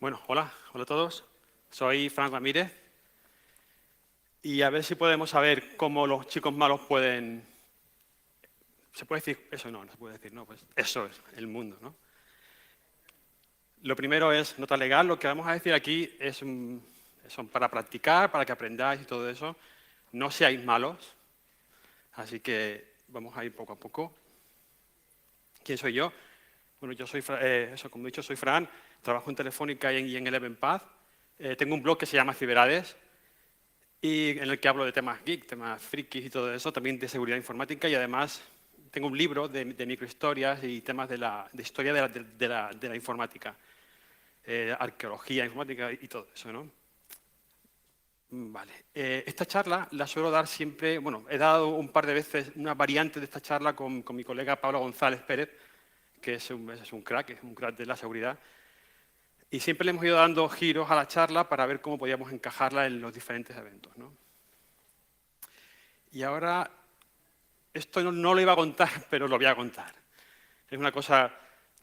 Bueno, hola a todos. Soy Fran Ramírez y a ver si podemos saber cómo los chicos malos pueden... ¿Se puede decir eso? No, no se puede decir, no, pues eso es el mundo, ¿no? Lo primero es nota legal. Lo que vamos a decir aquí es son para practicar, para que aprendáis y todo eso. No seáis malos, así que vamos a ir poco a poco. ¿Quién soy yo? Bueno, yo soy, como he dicho, soy Fran, trabajo en Telefónica y en Eleven Path. Tengo un blog que se llama Ciberades y en el que hablo de temas geek, temas frikis y todo eso, también de seguridad informática y además tengo un libro de microhistorias y temas de historia de la informática, arqueología informática y todo eso, ¿no? Vale. Esta charla la suelo dar siempre, bueno, he dado un par de veces una variante de esta charla con mi colega Pablo González Pérez, que es un crack de la seguridad. Y siempre le hemos ido dando giros a la charla para ver cómo podíamos encajarla en los diferentes eventos, ¿no? Y ahora, esto no lo iba a contar, pero lo voy a contar. Es una cosa,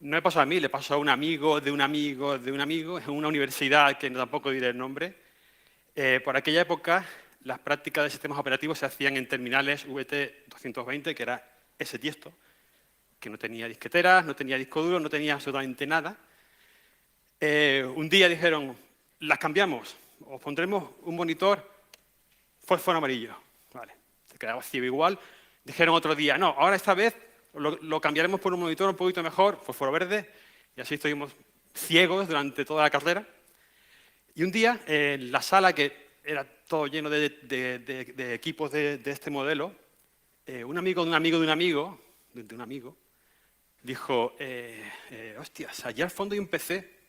no me pasó a mí, le pasó a un amigo de un amigo de un amigo, en una universidad que tampoco diré el nombre. Por aquella época, las prácticas de sistemas operativos se hacían en terminales VT220, que era ese tiesto, que no tenía disqueteras, no tenía disco duro, no tenía absolutamente nada. Un día dijeron, las cambiamos, os pondremos un monitor fósforo amarillo. Vale, se quedaba ciego igual. Dijeron otro día, no, ahora esta vez lo cambiaremos por un monitor un poquito mejor, fósforo verde, y así estuvimos ciegos durante toda la carrera. Y un día, en la sala, que era todo lleno de equipos de este modelo, un amigo de un amigo de un amigo, dijo, hostias, allá al fondo hay un PC.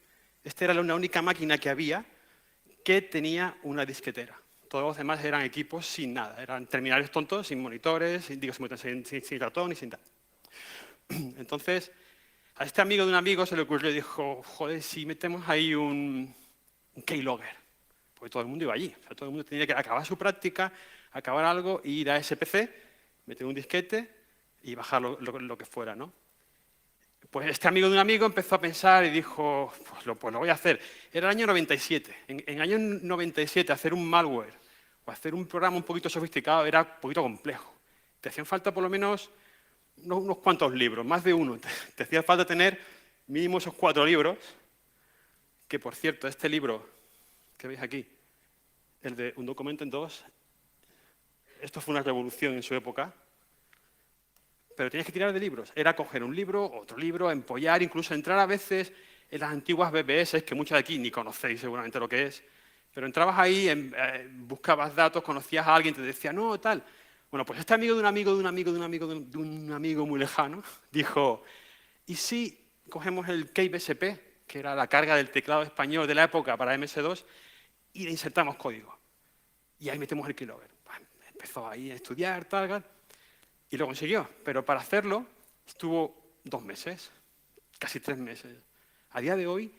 Esta era la única máquina que había que tenía una disquetera. Todos los demás eran equipos sin nada, eran terminales tontos, sin monitores, sin ratón y sin tal. Entonces, a este amigo de un amigo se le ocurrió y dijo, joder, si metemos ahí un keylogger, porque todo el mundo iba allí, o sea, todo el mundo tenía que acabar su práctica, acabar algo, ir a ese PC, meter un disquete y bajar lo que fuera, ¿no? Pues este amigo de un amigo empezó a pensar y dijo, pues lo voy a hacer. Era el año 97. En el año 97 hacer un malware o hacer un programa un poquito sofisticado era un poquito complejo. Te hacían falta por lo menos unos cuantos libros, más de uno. Te hacía falta tener mínimo esos 4 libros, que por cierto, este libro que veis aquí, el de Un documento en dos, esto fue una revolución en su época. Pero tienes que tirar de libros. Era coger un libro, otro libro, empollar, incluso entrar a veces en las antiguas BBS, que muchos de aquí ni conocéis seguramente lo que es, pero entrabas ahí, buscabas datos, conocías a alguien, te decía, no, tal. Bueno, pues este amigo de un amigo de un amigo de un amigo de un amigo muy lejano dijo, ¿y si cogemos el KBSP, que era la carga del teclado español de la época para MS2, y le insertamos código? Y ahí metemos el keylogger. Empezó ahí a estudiar, tal. Y lo consiguió, pero para hacerlo estuvo 2 meses, casi 3 meses. A día de hoy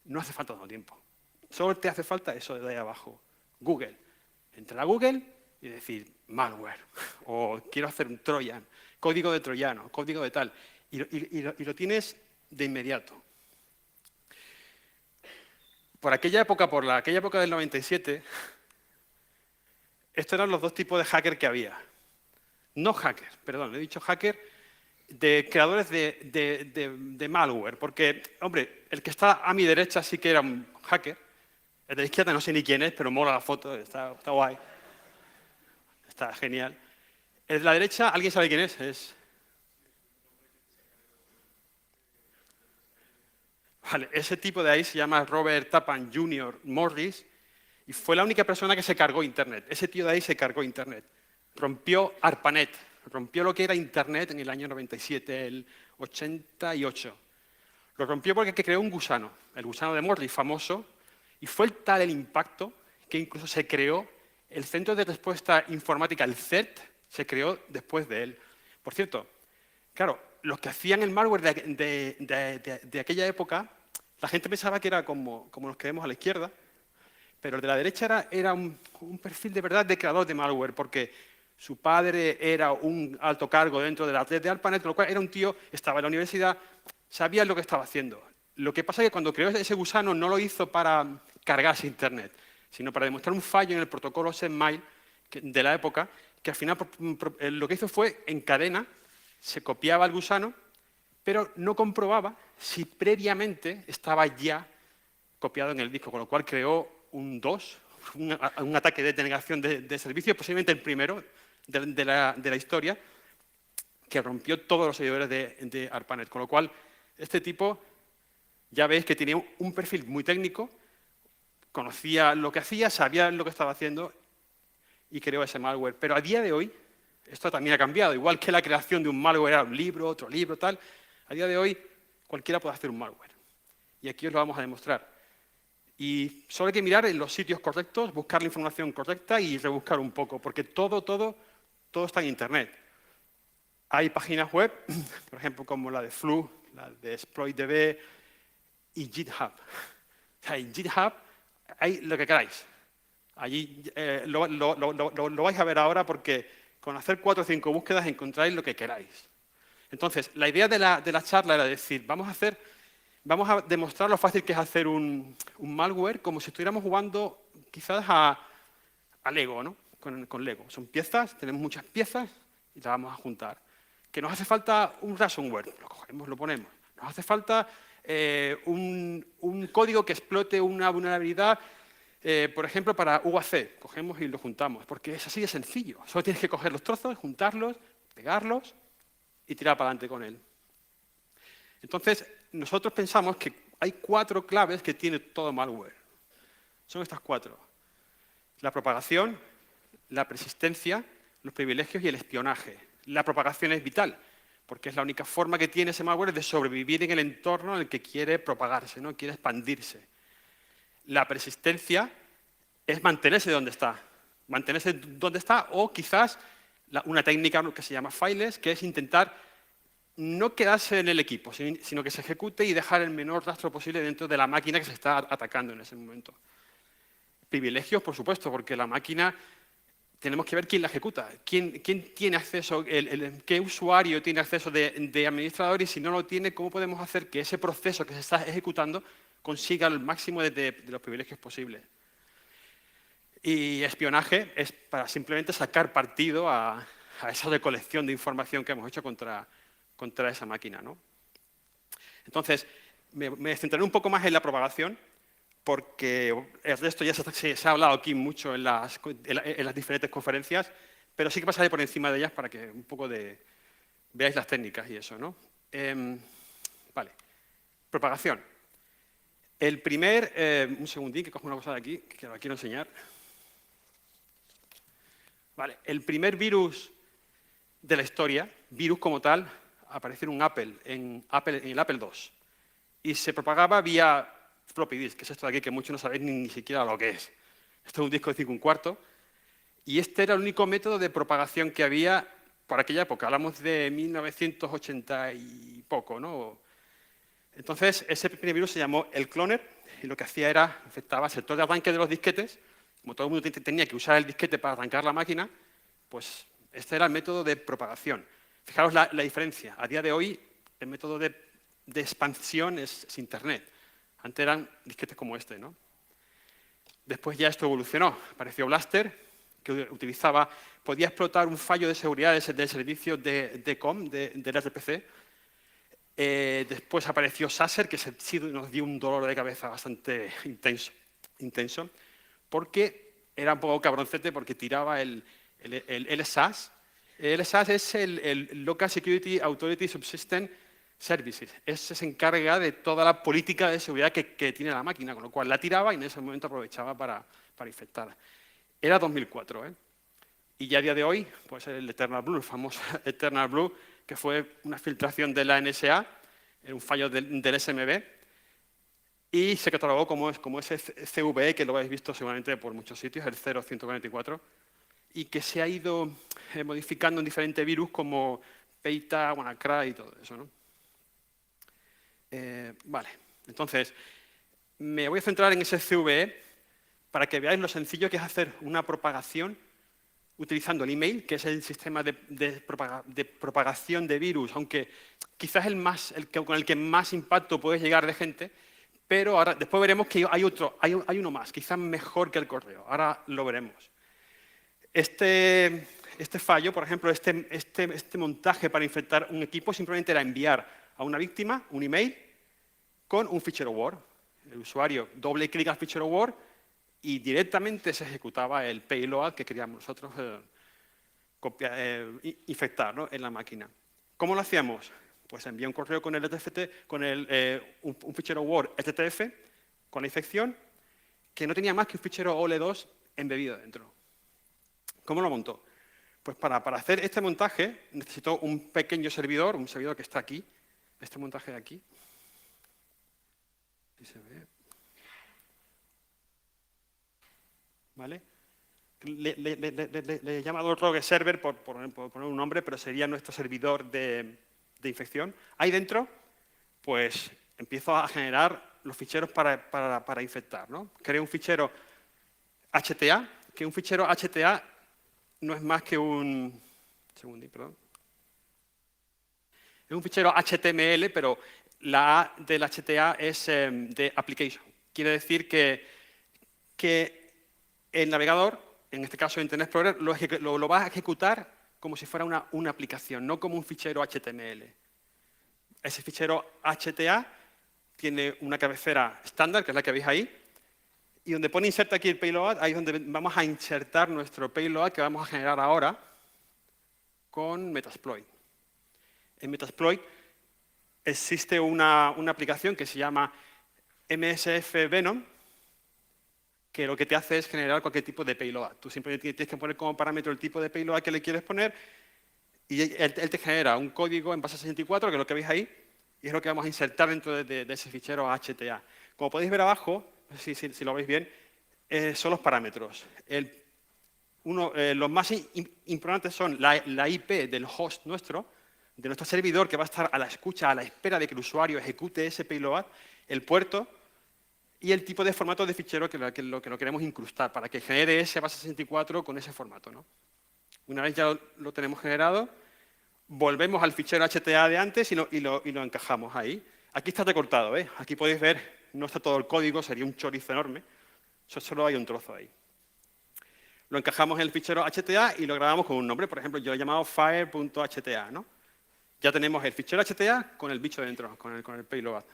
no hace falta tanto tiempo. Solo te hace falta eso de ahí abajo, Google. Entrar a Google y decir malware, o quiero hacer un trojan, código de troyano, código de tal, y lo tienes de inmediato. Por aquella época del 97, estos eran los 2 tipos de hacker que había. No hackers, perdón, he dicho hacker, de creadores de malware, porque, hombre, el que está a mi derecha sí que era un hacker, el de la izquierda no sé ni quién es, pero mola la foto, está guay, está genial. El de la derecha, ¿alguien sabe quién es? Vale, ese tipo de ahí se llama Robert Tappan Jr. Morris y fue la única persona que se cargó Internet. Ese tío de ahí se cargó Internet. Rompió ARPANET, rompió lo que era Internet en el año 97, el 88. Lo rompió porque creó un gusano, el gusano de Morris, famoso, y fue tal el impacto que incluso se creó el Centro de Respuesta Informática, el CERT, se creó después de él. Por cierto, claro, los que hacían el malware de aquella época, la gente pensaba que era como los que vemos a la izquierda, pero el de la derecha era un perfil de verdad de creador de malware, porque su padre era un alto cargo dentro de la red de ARPANET, con lo cual era un tío, estaba en la universidad, sabía lo que estaba haciendo. Lo que pasa es que cuando creó ese gusano no lo hizo para cargarse Internet, sino para demostrar un fallo en el protocolo SendMail de la época, que al final lo que hizo fue, en cadena, se copiaba el gusano, pero no comprobaba si previamente estaba ya copiado en el disco, con lo cual creó un DOS, un ataque de denegación de servicio, posiblemente el primero de la historia, que rompió todos los servidores de ARPANET. Con lo cual, este tipo, ya veis que tenía un perfil muy técnico, conocía lo que hacía, sabía lo que estaba haciendo y creó ese malware. Pero a día de hoy, esto también ha cambiado. Igual que la creación de un malware era un libro, otro libro, tal, a día de hoy cualquiera puede hacer un malware. Y aquí os lo vamos a demostrar. Y solo hay que mirar en los sitios correctos, buscar la información correcta y rebuscar un poco, porque todo está en Internet. Hay páginas web, por ejemplo, como la de Flu, la de ExploitDB y GitHub. O sea, en GitHub hay lo que queráis. Allí lo vais a ver ahora porque con hacer 4 o 5 búsquedas encontráis lo que queráis. Entonces, la idea de la charla era decir, vamos a demostrar lo fácil que es hacer un malware como si estuviéramos jugando quizás a Lego, ¿no? Con Lego. Son piezas, tenemos muchas piezas y las vamos a juntar. Que nos hace falta un ransomware, lo cogemos, lo ponemos. Nos hace falta un código que explote una vulnerabilidad, por ejemplo, para UAC. Cogemos y lo juntamos, porque es así de sencillo. Solo tienes que coger los trozos, juntarlos, pegarlos y tirar para adelante con él. Entonces, nosotros pensamos que hay 4 claves que tiene todo malware. Son estas 4. La propagación, la persistencia, los privilegios y el espionaje. La propagación es vital, porque es la única forma que tiene ese malware de sobrevivir en el entorno en el que quiere propagarse, ¿no? Quiere expandirse. La persistencia es mantenerse donde está. Mantenerse donde está o quizás una técnica que se llama fileless, que es intentar no quedarse en el equipo, sino que se ejecute y dejar el menor rastro posible dentro de la máquina que se está atacando en ese momento. Privilegios, por supuesto, porque la máquina tenemos que ver quién la ejecuta, quién tiene acceso, qué usuario tiene acceso de administrador y si no lo tiene, cómo podemos hacer que ese proceso que se está ejecutando consiga el máximo de los privilegios posibles. Y espionaje es para simplemente sacar partido a esa recolección de información que hemos hecho contra esa máquina, ¿no? Entonces, me centraré un poco más en la propagación, porque el resto ya se ha hablado aquí mucho en las diferentes conferencias, pero sí que pasaré por encima de ellas para que un poco veáis las técnicas y eso, ¿no? Vale. Propagación. El primer, un segundín, que cojo una cosa de aquí, que la quiero enseñar. Vale. El primer virus de la historia, virus como tal, apareció en un Apple, en el Apple II. Y se propagaba vía floppy disk, que es esto de aquí que muchos no sabéis ni siquiera lo que es. Esto es un disco de 5 1/4. Y este era el único método de propagación que había por aquella época. Hablamos de 1980 y poco, ¿no? Entonces, ese primer virus se llamó el Cloner y lo que hacía era afectaba el sector de arranque de los disquetes. Como todo el mundo tenía que usar el disquete para arrancar la máquina, pues este era el método de propagación. Fijaros la diferencia. A día de hoy, el método de expansión es Internet. Antes eran disquetes como este, ¿no? Después ya esto evolucionó. Apareció Blaster, que podía explotar un fallo de seguridad del servicio de COM, del RPC. Después apareció Sasser, que sí nos dio un dolor de cabeza bastante intenso, porque era un poco cabroncete porque tiraba el LSAS. El LSAS es el Local Security Authority Subsystem Services. Ese se encarga de toda la política de seguridad que tiene la máquina, con lo cual la tiraba y en ese momento aprovechaba para infectarla. Era 2004, ¿eh? Y ya a día de hoy, pues el Eternal Blue, el famoso Eternal Blue, que fue una filtración de la NSA, un fallo del SMB, y se catalogó como ese CVE, que lo habéis visto seguramente por muchos sitios, el 0144, y que se ha ido modificando en diferentes virus como Peita, WannaCry y todo eso, ¿no? Vale, entonces, me voy a centrar en ese CVE para que veáis lo sencillo que es hacer una propagación utilizando el email, que es el sistema de propagación de virus, aunque quizás con el que más impacto puede llegar de gente, pero ahora, después veremos que hay uno más, quizás mejor que el correo. Ahora lo veremos. Este fallo, por ejemplo, este montaje para infectar un equipo simplemente era enviar a una víctima un email con un fichero Word. El usuario doble clic al fichero Word y directamente se ejecutaba el payload que queríamos nosotros infectar, ¿no?, en la máquina. ¿Cómo lo hacíamos? Pues envía un correo con el LTFT, con un fichero Word STF con la infección que no tenía más que un fichero OLE2 embebido dentro. ¿Cómo lo montó? Pues para hacer este montaje necesitó un pequeño servidor, un servidor que está aquí, este montaje de aquí. Si se ve. ¿Vale? Le he llamado Rogue Server por poner un nombre, pero sería nuestro servidor de infección. Ahí dentro, pues empiezo a generar los ficheros para infectar, ¿no? Creo un fichero HTA, que un fichero HTA no es más que un... segundín, perdón. Es un fichero HTML, pero la A del HTA es de application. Quiere decir que el navegador, en este caso Internet Explorer, lo va a ejecutar como si fuera una aplicación, no como un fichero HTML. Ese fichero HTA tiene una cabecera estándar, que es la que veis ahí, y donde pone insert aquí el payload, ahí es donde vamos a insertar nuestro payload que vamos a generar ahora con Metasploit. En Metasploit existe una aplicación que se llama MSF Venom, que lo que te hace es generar cualquier tipo de payload. Tú simplemente tienes que poner como parámetro el tipo de payload que le quieres poner y él te genera un código en base 64, que es lo que veis ahí, y es lo que vamos a insertar dentro de ese fichero HTA. Como podéis ver abajo, si lo veis bien, son los parámetros. Los más importantes son la IP del host nuestro, de nuestro servidor, que va a estar a la escucha, a la espera de que el usuario ejecute ese payload, el puerto y el tipo de formato de fichero que lo queremos incrustar, para que genere ese base 64 con ese formato, ¿no? Una vez ya lo tenemos generado, volvemos al fichero HTA de antes y lo encajamos ahí. Aquí está recortado, ¿eh? Aquí podéis ver, no está todo el código, sería un chorizo enorme. Solo hay un trozo ahí. Lo encajamos en el fichero HTA y lo grabamos con un nombre. Por ejemplo, yo lo he llamado fire.hta, ¿no? Ya tenemos el fichero HTA con el bicho dentro, con el payload.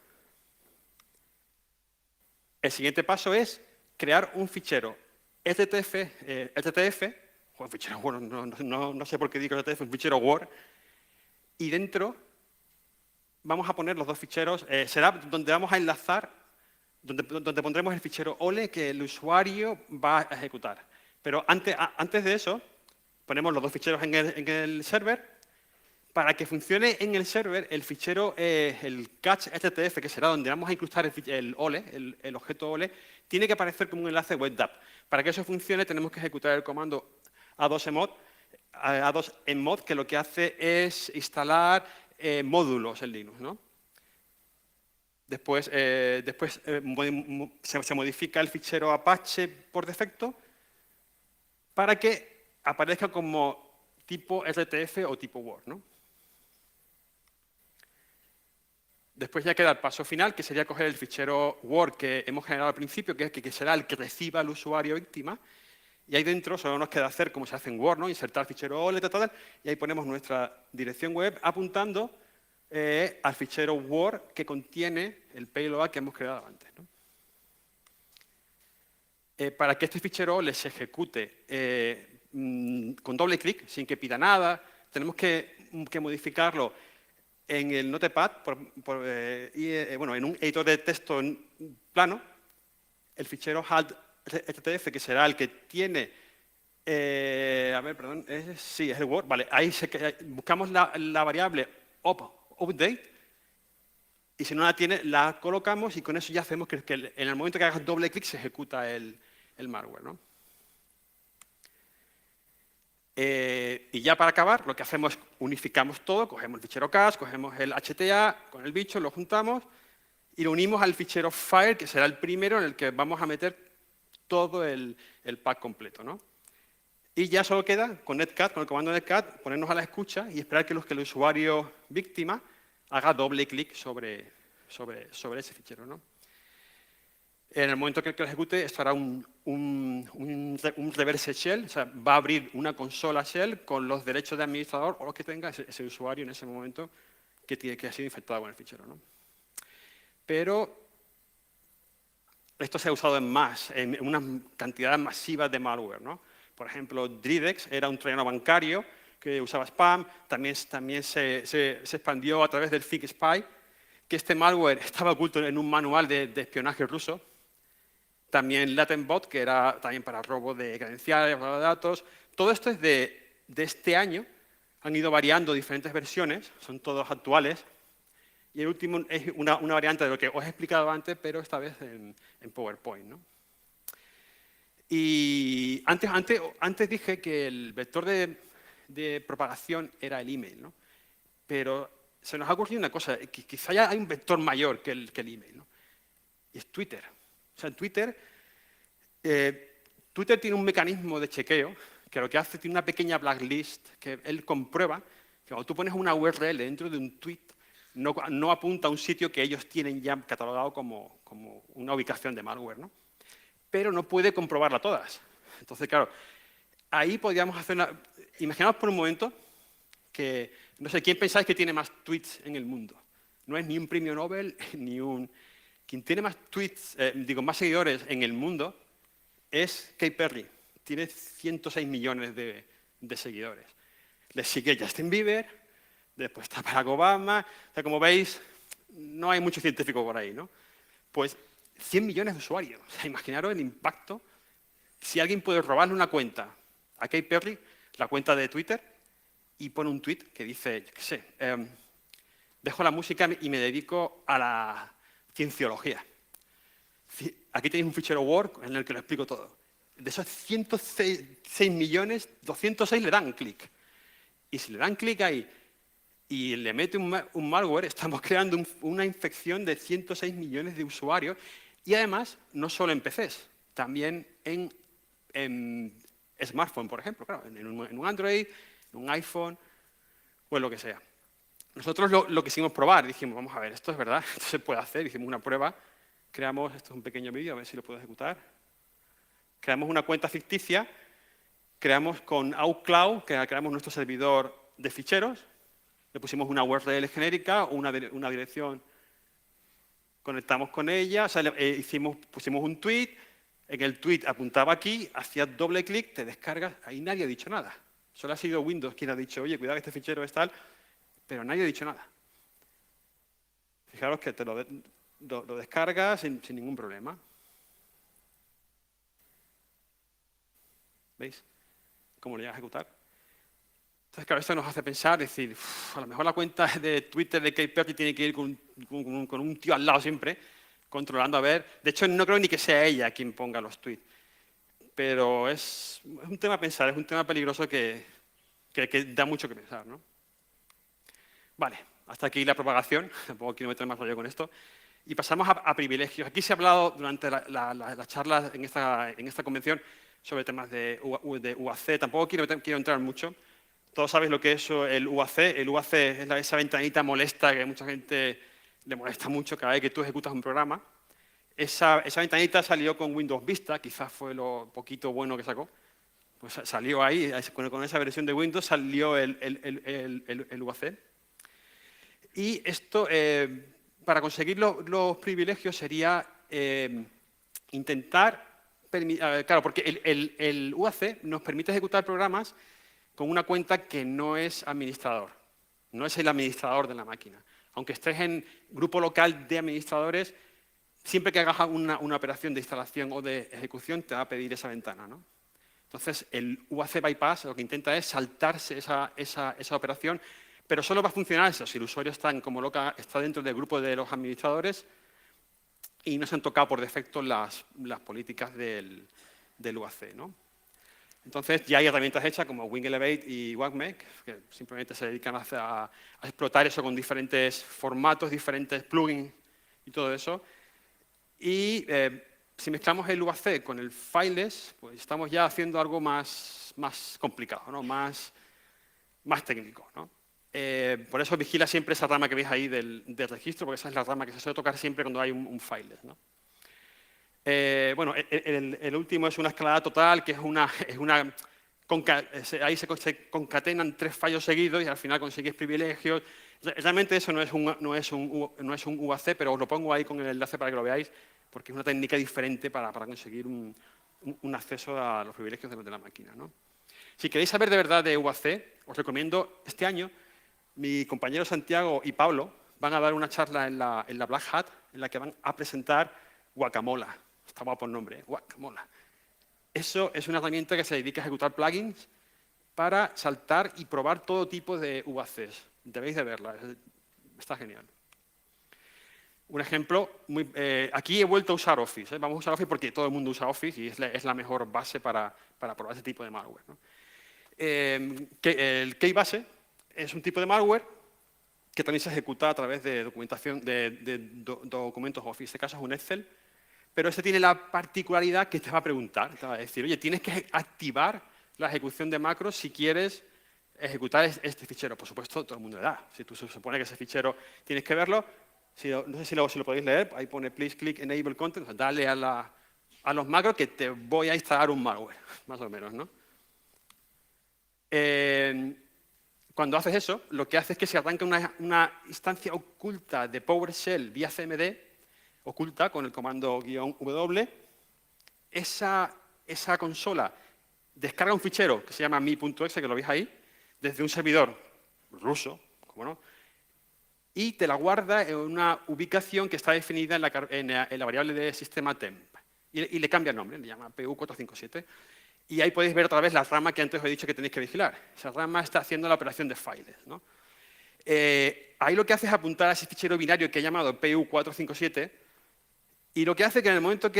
El siguiente paso es crear un fichero STF, o un fichero Word, no sé por qué digo STF, un fichero Word, y dentro vamos a poner los dos ficheros, será donde vamos a enlazar, donde pondremos el fichero OLE que el usuario va a ejecutar. Pero antes de eso, ponemos los dos ficheros en el server. Para que funcione en el server, el fichero, el catch STF, que será donde vamos a incrustar el OLE, el objeto OLE, tiene que aparecer como un enlace WebDAV. Para que eso funcione, tenemos que ejecutar el comando a2enmod, que lo que hace es instalar módulos en Linux, ¿no? Después se modifica el fichero Apache por defecto para que aparezca como tipo RTF o tipo Word, ¿no? Después ya queda el paso final, que sería coger el fichero Word que hemos generado al principio, que será el que reciba el usuario víctima, y ahí dentro solo nos queda hacer como se hace en Word, ¿no? Insertar el fichero OLE, y ahí ponemos nuestra dirección web apuntando al fichero Word que contiene el payload que hemos creado antes, ¿no? Para que este fichero OLE se ejecute con doble clic, sin que pida nada, tenemos que modificarlo en el Notepad, en un editor de texto plano, el fichero HALT-STF, que será el que tiene, es el Word, vale, ahí buscamos la variable update, y si no la tiene, la colocamos y con eso ya hacemos que en el momento que hagas doble clic se ejecuta el malware, ¿no? Y ya para acabar, lo que hacemos es unificamos todo, cogemos el fichero cache, cogemos el HTA con el bicho, lo juntamos y lo unimos al fichero file, que será el primero en el que vamos a meter todo el pack completo, ¿no? Y ya solo queda, con netcat, con el comando netcat, ponernos a la escucha y esperar que el usuario víctima haga doble clic sobre ese fichero, ¿no? En el momento que lo ejecute, esto hará un reverse shell, o sea, va a abrir una consola shell con los derechos de administrador o los que tenga ese usuario en ese momento que ha sido infectado con el fichero, ¿no? Pero esto se ha usado en unas cantidades masivas de malware, ¿no? Por ejemplo, Dridex era un troyano bancario que usaba spam, también se expandió a través del FigSpy, que este malware estaba oculto en un manual de espionaje ruso. También LatentBot, que era también para robo de credenciales, robo de datos. Todo esto es de este año. Han ido variando diferentes versiones, son todos actuales. Y el último es una variante de lo que os he explicado antes, pero esta vez en PowerPoint, ¿no? Y antes dije que el vector de propagación era el email, ¿no? Pero se nos ha ocurrido una cosa, que quizá ya hay un vector mayor que el email, ¿no? Y es Twitter. O sea, en Twitter tiene un mecanismo de chequeo que lo que hace, tiene una pequeña blacklist que él comprueba que cuando tú pones una URL dentro de un tweet, no apunta a un sitio que ellos tienen ya catalogado como una ubicación de malware, ¿no? Pero no puede comprobarla todas. Entonces, claro, ahí podríamos hacer una... Imaginaos por un momento que, no sé, ¿quién pensáis que tiene más tweets en el mundo? No es ni un premio Nobel, ni un... Quien tiene más tweets, más seguidores en el mundo es Katy Perry. Tiene 106 millones de seguidores. Le sigue Justin Bieber, después está Barack Obama. O sea, como veis, no hay mucho científico por ahí, ¿no? Pues 100 millones de usuarios. O sea, imaginaros el impacto. Si alguien puede robarle una cuenta a Katy Perry, la cuenta de Twitter, y pone un tweet que dice, yo qué sé, dejo la música y me dedico a la cienciología. Aquí tenéis un fichero Word en el que lo explico todo. De esos 106 millones, 206 le dan clic. Y si le dan clic ahí y le mete un malware, estamos creando una infección de 106 millones de usuarios. Y además, no solo en PCs, también en smartphone, por ejemplo, claro, en un Android, en un iPhone o en lo que sea. Nosotros lo quisimos probar, dijimos, vamos a ver, esto es verdad, esto se puede hacer, hicimos una prueba, creamos, esto es un pequeño vídeo, a ver si lo puedo ejecutar, creamos una cuenta ficticia, creamos con OutCloud, creamos nuestro servidor de ficheros, le pusimos una URL genérica o una dirección, conectamos con ella, o sea, pusimos un tweet, en el tweet apuntaba aquí, hacías doble clic, te descargas, ahí nadie ha dicho nada. Solo ha sido Windows quien ha dicho, oye, cuidado que este fichero es tal, pero nadie ha dicho nada. Fijaros que te lo descargas sin ningún problema. ¿Veis? ¿Cómo lo voy a ejecutar? Entonces, claro, esto nos hace pensar, decir, a lo mejor la cuenta de Twitter de Katy Perry tiene que ir con un tío al lado siempre, controlando a ver. De hecho, no creo ni que sea ella quien ponga los tweets. Pero es un tema a pensar, es un tema peligroso que da mucho que pensar, ¿no? Vale, hasta aquí la propagación, tampoco quiero meter más rollo con esto. Y pasamos a privilegios. Aquí se ha hablado durante las charlas en esta convención sobre temas de UAC, tampoco quiero entrar mucho. Todos sabéis lo que es el UAC. El UAC es esa ventanita molesta que a mucha gente le molesta mucho cada vez que tú ejecutas un programa. Esa ventanita salió con Windows Vista, quizás fue lo poquito bueno que sacó. Pues salió ahí, con esa versión de Windows salió el UAC. Y esto, para conseguir los privilegios sería intentar... Claro, porque el UAC nos permite ejecutar programas con una cuenta que no es administrador, no es el administrador de la máquina. Aunque estés en grupo local de administradores, siempre que hagas una operación de instalación o de ejecución te va a pedir esa ventana, ¿no? Entonces, el UAC bypass lo que intenta es saltarse esa operación, pero solo va a funcionar eso si el usuario está dentro del grupo de los administradores y no se han tocado por defecto las políticas del UAC, ¿no? Entonces, ya hay herramientas hechas como WinElevate y WACMec, que simplemente se dedican a explotar eso con diferentes formatos, diferentes plugins y todo eso. Y si mezclamos el UAC con el fileless, pues estamos ya haciendo algo más complicado, ¿no? más técnico, ¿no? Por eso vigila siempre esa rama que veis ahí del registro, porque esa es la rama que se suele tocar siempre cuando hay un fileless, ¿no? Bueno, el último es una escalada total, que es ahí se concatenan 3 fallos seguidos y al final consigues privilegios. Realmente eso no es un UAC, pero os lo pongo ahí con el enlace para que lo veáis, porque es una técnica diferente para conseguir un acceso a los privilegios de la máquina, ¿no? Si queréis saber de verdad de UAC, os recomiendo este año, mi compañero Santiago y Pablo van a dar una charla en la Black Hat, en la que van a presentar Guacamola. Está guapo el nombre, Guacamola. Eso es una herramienta que se dedica a ejecutar plugins para saltar y probar todo tipo de UACs. Debéis de verla, está genial. Un ejemplo, aquí he vuelto a usar Office. Vamos a usar Office porque todo el mundo usa Office y es la mejor base para probar ese tipo de malware, ¿no? El keybase es un tipo de malware que también se ejecuta a través de documentación de documentos Office. En este caso es un Excel, pero este tiene la particularidad que te va a preguntar, te va a decir, oye, tienes que activar la ejecución de macros si quieres ejecutar este fichero. Por supuesto, todo el mundo le da. Si tú se supone que ese fichero tienes que verlo, no sé si lo podéis leer, ahí pone please click enable content, o sea, dale a los macros que te voy a instalar un malware, más o menos, ¿no? Cuando haces eso, lo que hace es que se arranca una instancia oculta de PowerShell vía CMD, oculta con el comando "-w", esa consola descarga un fichero que se llama mi.exe, que lo veis ahí, desde un servidor ruso, ¿cómo no? Y te la guarda en una ubicación que está definida en la variable de sistema temp. Y le cambia el nombre, le llama PU457. Y ahí podéis ver otra vez la rama que antes os he dicho que tenéis que vigilar. Esa rama está haciendo la operación de files, ¿no? Ahí lo que hace es apuntar a ese fichero binario que he llamado PU457 y lo que hace es que en el momento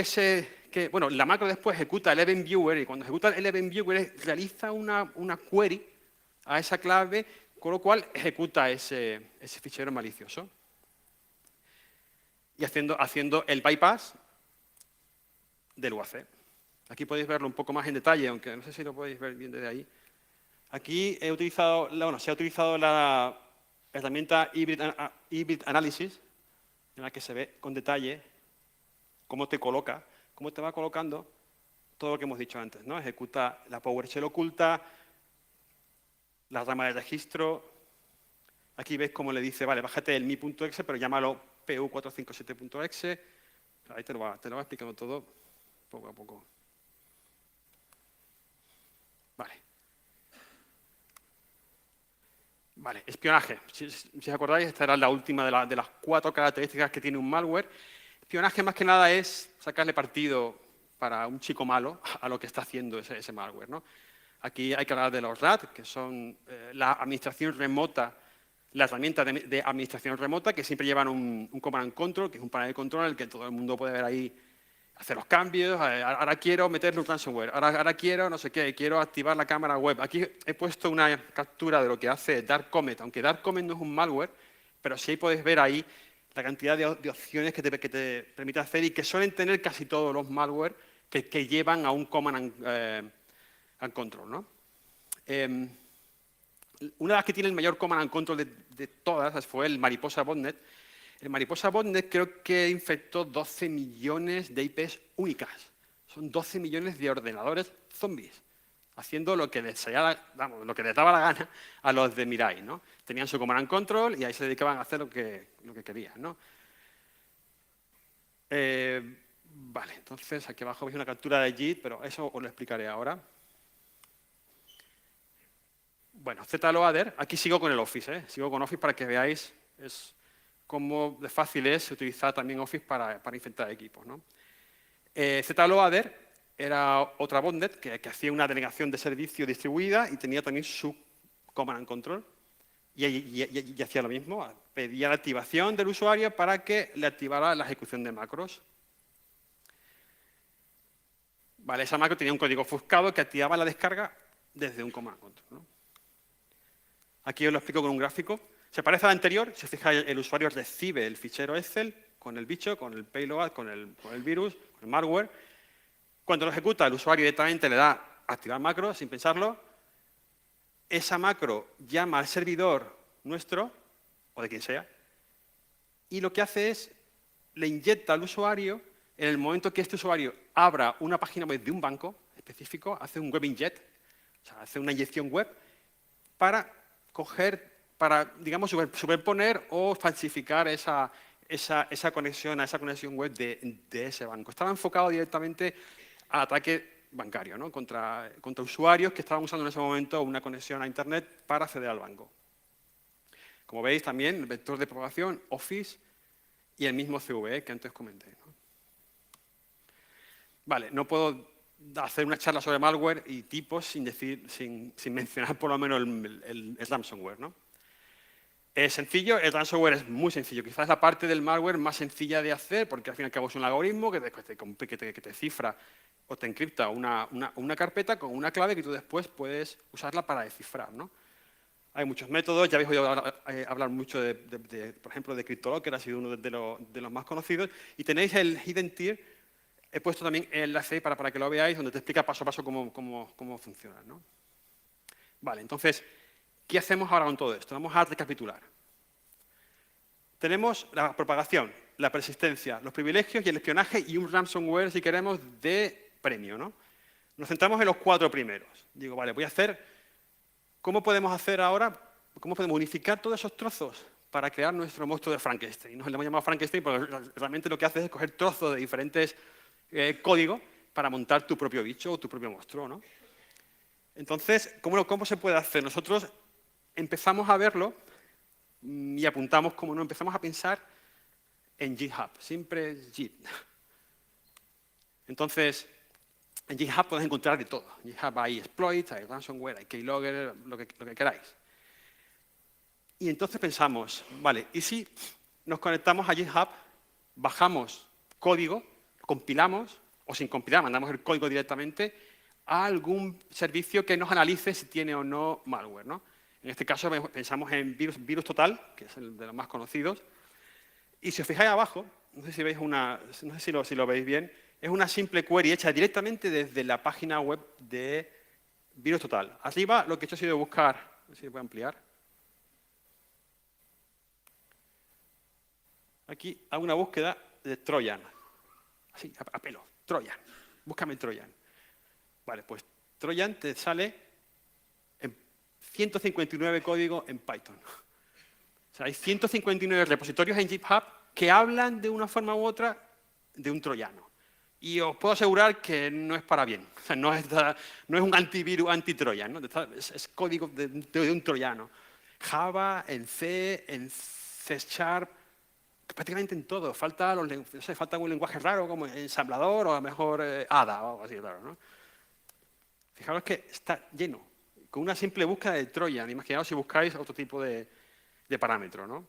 bueno, la macro después ejecuta el event viewer y cuando ejecuta el event viewer realiza una query a esa clave, con lo cual ejecuta ese fichero malicioso. Y haciendo el bypass del UAC. Aquí podéis verlo un poco más en detalle, aunque no sé si lo podéis ver bien desde ahí. Aquí se ha utilizado la herramienta Hybrid Analysis, en la que se ve con detalle cómo te va colocando todo lo que hemos dicho antes, ¿no? Ejecuta la PowerShell oculta, la rama de registro. Aquí ves cómo le dice, vale, bájate el mi.exe, pero llámalo pu457.exe. Ahí te lo va explicando todo poco a poco. Vale, espionaje. Si os acordáis, esta era la última de las 4 características que tiene un malware. Espionaje más que nada es sacarle partido para un chico malo a lo que está haciendo ese malware, ¿no? Aquí hay que hablar de los RAT, que son la administración remota, la herramienta de administración remota, que siempre llevan un command and control, que es un panel de control en el que todo el mundo puede ver ahí, hacer los cambios, ahora quiero meterle un ransomware, ahora quiero no sé qué, quiero activar la cámara web. Aquí he puesto una captura de lo que hace Dark Comet, aunque Dark Comet no es un malware, pero sí podéis ver ahí la cantidad de opciones que te permite hacer y que suelen tener casi todos los malware que llevan a un command and control, ¿no? Una de las que tiene el mayor command and control de todas fue el Mariposa Botnet. El Mariposa Botnet creo que infectó 12 millones de IPs únicas. Son 12 millones de ordenadores zombies, haciendo lo que les daba la gana a los de Mirai, ¿no? Tenían su command and control y ahí se dedicaban a hacer lo que querían, ¿no? Vale, entonces aquí abajo veis una captura de JIT, pero eso os lo explicaré ahora. Bueno, zloader, aquí sigo con el Office, sigo con Office para que veáis cómo de fácil es utilizar también Office para infectar equipos, ¿no? Zloader era otra botnet que hacía una delegación de servicio distribuida y tenía también su command and control y hacía lo mismo, pedía la activación del usuario para que le activara la ejecución de macros. Vale, esa macro tenía un código ofuscado que activaba la descarga desde un command and control, ¿no? Aquí os lo explico con un gráfico. Se parece al anterior, si os fijáis, el usuario recibe el fichero Excel con el bicho, con el payload, con el virus, con el malware. Cuando lo ejecuta, el usuario directamente le da activar macro sin pensarlo. Esa macro llama al servidor nuestro, o de quien sea, y lo que hace es, le inyecta al usuario, en el momento que este usuario abra una página web de un banco específico, hace un web inject, o sea, hace una inyección web, para digamos, superponer o falsificar esa conexión web de ese banco. Estaba enfocado directamente al ataque bancario, ¿no? contra usuarios que estaban usando en ese momento una conexión a Internet para acceder al banco. Como veis también, el vector de propagación, Office y el mismo CVE que antes comenté, ¿no? Vale, no puedo hacer una charla sobre malware y tipos sin mencionar por lo menos el ransomware, ¿no? Es sencillo, el ransomware es muy sencillo. Quizás es la parte del malware más sencilla de hacer, porque al fin y al cabo es un algoritmo que te cifra o te encripta una carpeta con una clave que tú después puedes usarla para descifrar, ¿no? Hay muchos métodos, ya habéis oído hablar mucho, por ejemplo, de CryptoLocker, ha sido uno de los más conocidos, y tenéis el Hidden Tier, he puesto también el enlace para que lo veáis, donde te explica paso a paso cómo funciona, ¿no? Vale, entonces, ¿qué hacemos ahora con todo esto? Vamos a recapitular. Tenemos la propagación, la persistencia, los privilegios y el espionaje y un ransomware, si queremos, de premio, ¿no? Nos centramos en los 4 primeros. Digo, vale, ¿cómo podemos hacer ahora, cómo podemos unificar todos esos trozos para crear nuestro monstruo de Frankenstein? Nos lo hemos llamado Frankenstein porque realmente lo que hace es coger trozos de diferentes códigos para montar tu propio bicho o tu propio monstruo, ¿no? Entonces, ¿cómo se puede hacer? Nosotros empezamos a verlo y apuntamos, como no, empezamos a pensar en GitHub, siempre Git. Entonces, en GitHub podéis encontrar de todo. En GitHub hay exploits, hay ransomware, hay keylogger, lo que queráis. Y entonces pensamos, vale, ¿y si nos conectamos a GitHub, bajamos código, compilamos, o sin compilar, mandamos el código directamente a algún servicio que nos analice si tiene o no malware, ¿no? En este caso pensamos en VirusTotal, que es el de los más conocidos. Y si os fijáis abajo, no sé si lo veis bien, es una simple query hecha directamente desde la página web de VirusTotal. Arriba lo que he hecho ha sido buscar, no sé si puedo ampliar. Aquí hago una búsqueda de Trojan. Así, a pelo, Trojan. Búscame Trojan. Vale, pues Trojan te sale en 159 códigos en Python. O sea, hay 159 repositorios en GitHub que hablan de una forma u otra de un troyano. Y os puedo asegurar que no es para bien. O sea, no es un antivirus anti-troyan, ¿no? Es código de un troyano. Java, en C, en C#, prácticamente en todo. Falta un lenguaje raro como ensamblador o a lo mejor Ada o algo así, claro, ¿no? Fijaros que está lleno, con una simple búsqueda de Trojan. Imaginaos si buscáis otro tipo de parámetro, ¿no?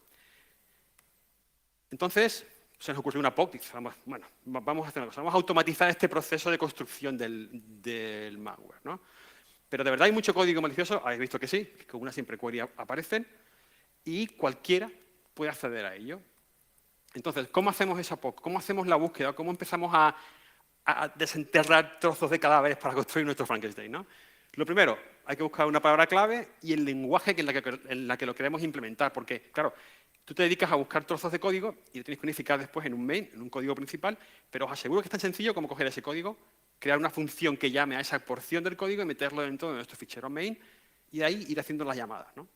Entonces, se nos ocurrió una POC. Bueno, vamos a hacer una cosa. Vamos a automatizar este proceso de construcción del malware, ¿no? Pero de verdad hay mucho código malicioso. Habéis visto que sí, que con una simple query aparecen. Y cualquiera puede acceder a ello. Entonces, ¿cómo hacemos esa POC? ¿Cómo hacemos la búsqueda? ¿Cómo empezamos a desenterrar trozos de cadáveres para construir nuestro Frankenstein, ¿no? Lo primero, hay que buscar una palabra clave y el lenguaje en la que lo queremos implementar, porque, claro, tú te dedicas a buscar trozos de código y lo tienes que unificar después en un main, en un código principal, pero os aseguro que es tan sencillo como coger ese código, crear una función que llame a esa porción del código y meterlo dentro de nuestro fichero main y de ahí ir haciendo las llamadas, ¿no?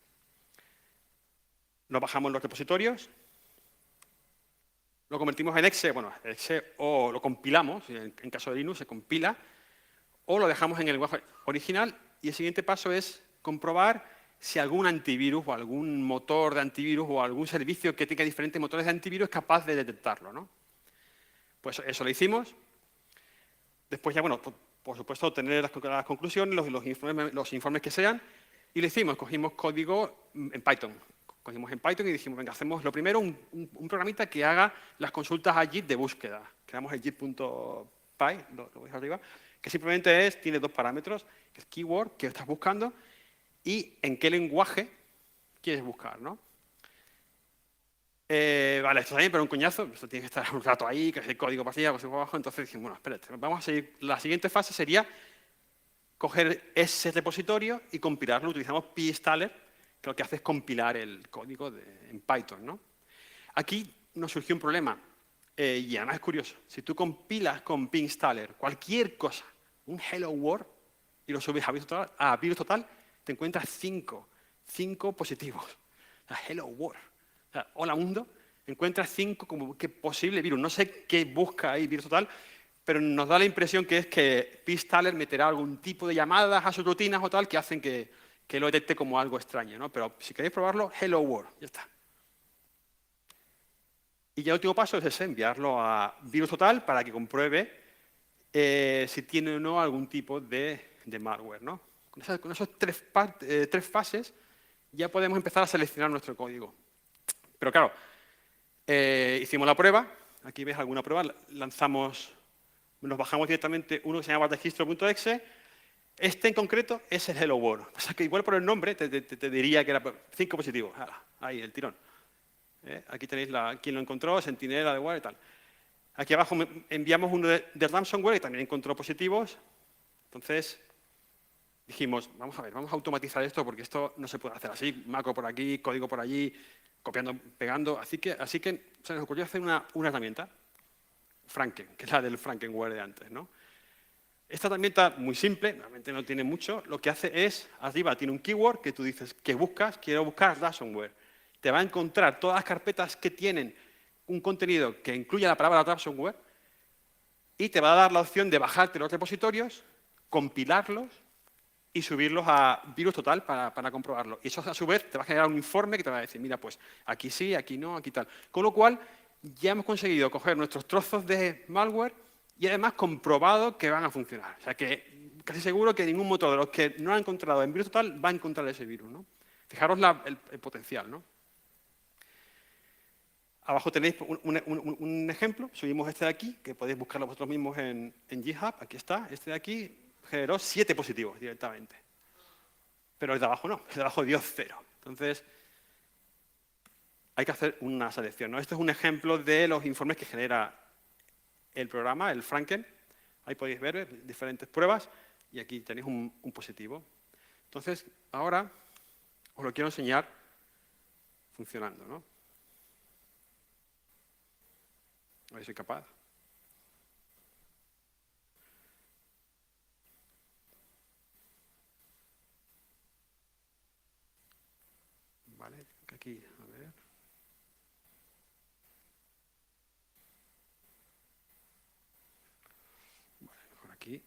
Nos bajamos los repositorios, lo convertimos en exe, bueno, exe o lo compilamos, en caso de Linux se compila, o lo dejamos en el lenguaje original y el siguiente paso es comprobar si algún antivirus o algún motor de antivirus o algún servicio que tenga diferentes motores de antivirus es capaz de detectarlo, ¿no? Pues eso lo hicimos. Después ya, bueno, por supuesto, obtener las conclusiones, los informes que sean, y lo hicimos. Cogimos código en Python. Cogimos en Python y dijimos, venga, hacemos lo primero un programita que haga las consultas a Git de búsqueda. Creamos el git.py, lo veis arriba, que simplemente tiene 2 parámetros, que es keyword, que estás buscando, y en qué lenguaje quieres buscar, ¿no? Vale, esto también, pero un coñazo. Esto tiene que estar un rato ahí, que es el código para arriba, código para abajo. Entonces dijimos, bueno, espérate, vamos a seguir. La siguiente fase sería coger ese repositorio y compilarlo. Utilizamos pinstaller, que lo que hace es compilar el código en Python, ¿no? Aquí nos surgió un problema, y además es curioso. Si tú compilas con pinstaller cualquier cosa, un Hello World, y lo subes a virus total, te encuentras cinco positivos. O sea, Hello World. O sea, hola mundo, encuentras 5 como que posible virus. No sé qué busca ahí virus total, pero nos da la impresión que es que pinstaller meterá algún tipo de llamadas a sus rutinas o tal que hacen que lo detecte como algo extraño, ¿no? Pero si queréis probarlo, Hello World, ya está. Y ya el último paso es ese, enviarlo a virus total para que compruebe si tiene o no algún tipo de malware, ¿no? Con esos tres fases ya podemos empezar a seleccionar nuestro código. Pero claro, hicimos la prueba, aquí ves alguna prueba, nos bajamos directamente uno que se llama registro.exe. Este en concreto es el Hello World. O sea que igual por el nombre te diría que era 5 positivos. Ahí, el tirón. Aquí tenéis quién lo encontró, Sentinela, de War y tal. Aquí abajo enviamos uno de ransomware y también encontró positivos. Entonces dijimos, vamos a ver, vamos a automatizar esto porque esto no se puede hacer así, macro por aquí, código por allí, copiando, pegando. Así que se nos ocurrió hacer una herramienta, Franken, que es la del Frankenware de antes, ¿no? Esta herramienta, muy simple, realmente no tiene mucho, lo que hace es, arriba tiene un keyword que tú dices, ¿qué buscas? Quiero buscar ransomware. Te va a encontrar todas las carpetas que tienen un contenido que incluya la palabra ransomware y te va a dar la opción de bajarte los repositorios, compilarlos y subirlos a virus total para comprobarlo. Y eso, a su vez, te va a generar un informe que te va a decir, mira, pues aquí sí, aquí no, aquí tal. Con lo cual, ya hemos conseguido coger nuestros trozos de malware y además comprobado que van a funcionar. O sea que casi seguro que ningún motor de los que no ha encontrado en virus total va a encontrar ese virus, ¿no? Fijaros el potencial, ¿no? Abajo tenéis un ejemplo, subimos este de aquí, que podéis buscarlo vosotros mismos en GitHub, aquí está, este de aquí generó 7 positivos directamente. Pero el de abajo no, el de abajo dio 0. Entonces, hay que hacer una selección, ¿no? Este es un ejemplo de los informes que genera el programa, el Franken. Ahí podéis ver diferentes pruebas y aquí tenéis un positivo. Entonces, ahora os lo quiero enseñar funcionando, ¿no? A ver si soy capaz. Vale, aquí, a ver. Vale, mejor aquí.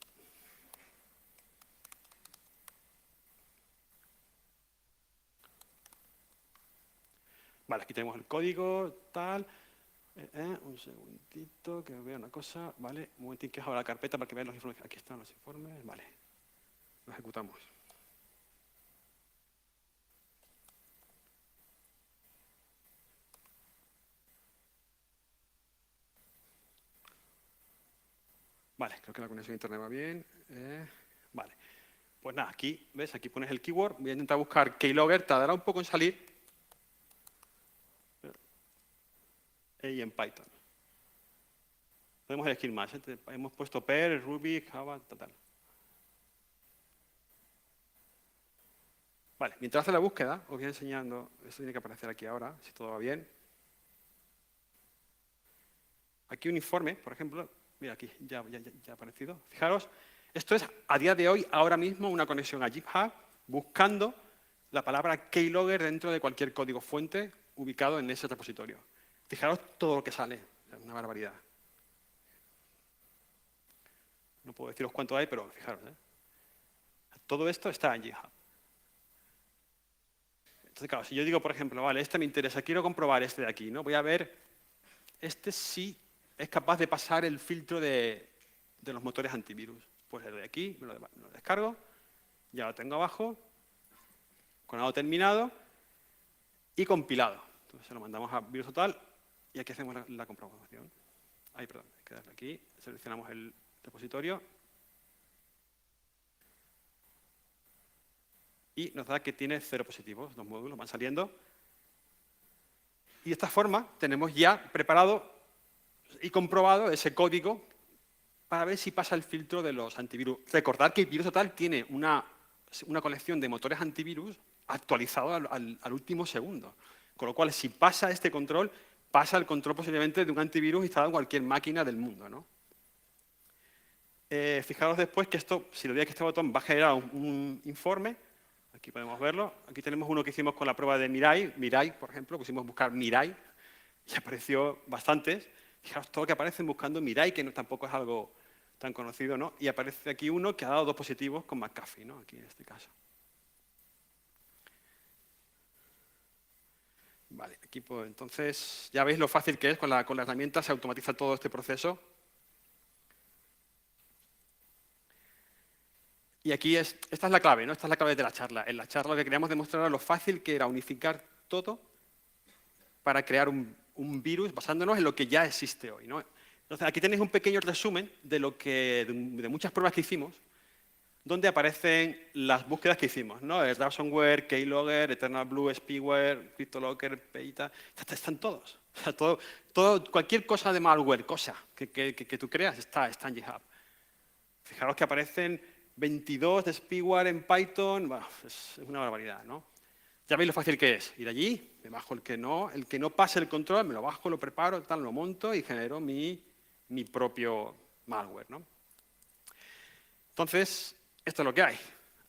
Vale, aquí tenemos el código, tal. Un segundito, que vea una cosa. Vale, un momentito que abra la carpeta para que vean los informes. Aquí están los informes. Vale, lo ejecutamos. Vale, creo que la conexión a internet va bien. Vale, pues nada, aquí, ¿ves? Aquí pones el keyword. Voy a intentar buscar keylogger, tardará un poco en salir. Y en Python. Podemos elegir más. Hemos puesto Perl, Ruby, Java, tal. Vale, mientras hace la búsqueda, os voy enseñando, esto tiene que aparecer aquí ahora, si todo va bien. Aquí un informe, por ejemplo, mira aquí, ya ha aparecido. Fijaros, esto es a día de hoy, ahora mismo, una conexión a GitHub buscando la palabra keylogger dentro de cualquier código fuente ubicado en ese repositorio. Fijaros todo lo que sale, es una barbaridad. No puedo deciros cuánto hay, pero fijaros. Todo esto está en GitHub. Entonces, claro, si yo digo, por ejemplo, vale, este me interesa, quiero comprobar este de aquí, ¿no? Voy a ver, este sí es capaz de pasar el filtro de los motores antivirus. Pues el de aquí, me lo descargo, ya lo tengo abajo, con algo terminado y compilado. Entonces se lo mandamos a virus total y aquí hacemos la comprobación. Ahí, perdón, hay que darle aquí, seleccionamos el repositorio y nos da que tiene 0 positivos, los módulos van saliendo. Y de esta forma tenemos ya preparado y comprobado ese código para ver si pasa el filtro de los antivirus. Recordad que VirusTotal tiene una colección de motores antivirus actualizados al último segundo. Con lo cual, si pasa este control, pasa el control posiblemente de un antivirus instalado en cualquier máquina del mundo, ¿no? Fijaros después que esto, si le doy a este botón, va a generar un informe. Aquí podemos verlo. Aquí tenemos uno que hicimos con la prueba de Mirai. Mirai, por ejemplo, pusimos buscar Mirai y apareció bastantes. Fijaros todo lo que aparecen buscando Mirai, que tampoco es algo tan conocido, ¿no? Y aparece aquí uno que ha dado 2 positivos con McAfee, ¿no? Aquí en este caso. Vale, aquí pues, entonces ya veis lo fácil que es, con la herramienta se automatiza todo este proceso. Y aquí esta es la clave, ¿no? Esta es la clave de la charla. En la charla lo que queríamos demostrar era lo fácil que era unificar todo para crear un virus basándonos en lo que ya existe hoy, ¿no? Entonces, aquí tenéis un pequeño resumen de de muchas pruebas que hicimos, donde aparecen las búsquedas que hicimos, ¿no? El ransomware, Keylogger, Eternal Blue, Spyware, CryptoLocker, Peita, están todos. O sea, cualquier cosa de malware, que tú creas, está en GitHub. Fijaros que aparecen 22 de spyware en Python, bueno, es una barbaridad, ¿no? Ya veis lo fácil que es. Ir allí, me bajo el que no pase el control, me lo bajo, lo preparo, tal, lo monto y genero mi propio malware, ¿no? Entonces, esto es lo que hay.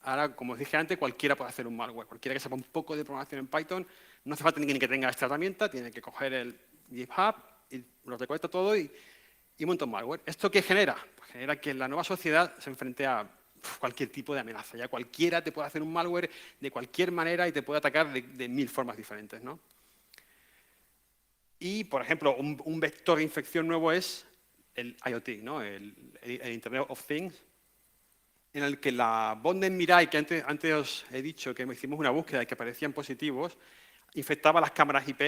Ahora, como os dije antes, cualquiera puede hacer un malware. Cualquiera que sepa un poco de programación en Python, no hace falta ni que tenga esta herramienta, tiene que coger el GitHub y lo recolecta todo y monta un malware. ¿Esto qué genera? Pues genera que la nueva sociedad se enfrente a cualquier tipo de amenaza. Ya cualquiera te puede hacer un malware de cualquier manera y te puede atacar de 1000 formas diferentes, ¿no? Y, por ejemplo, un vector de infección nuevo es el IoT, ¿no? el Internet of Things, en el que la botnet Mirai, que antes os he dicho que hicimos una búsqueda y que aparecían positivos, infectaba las cámaras IP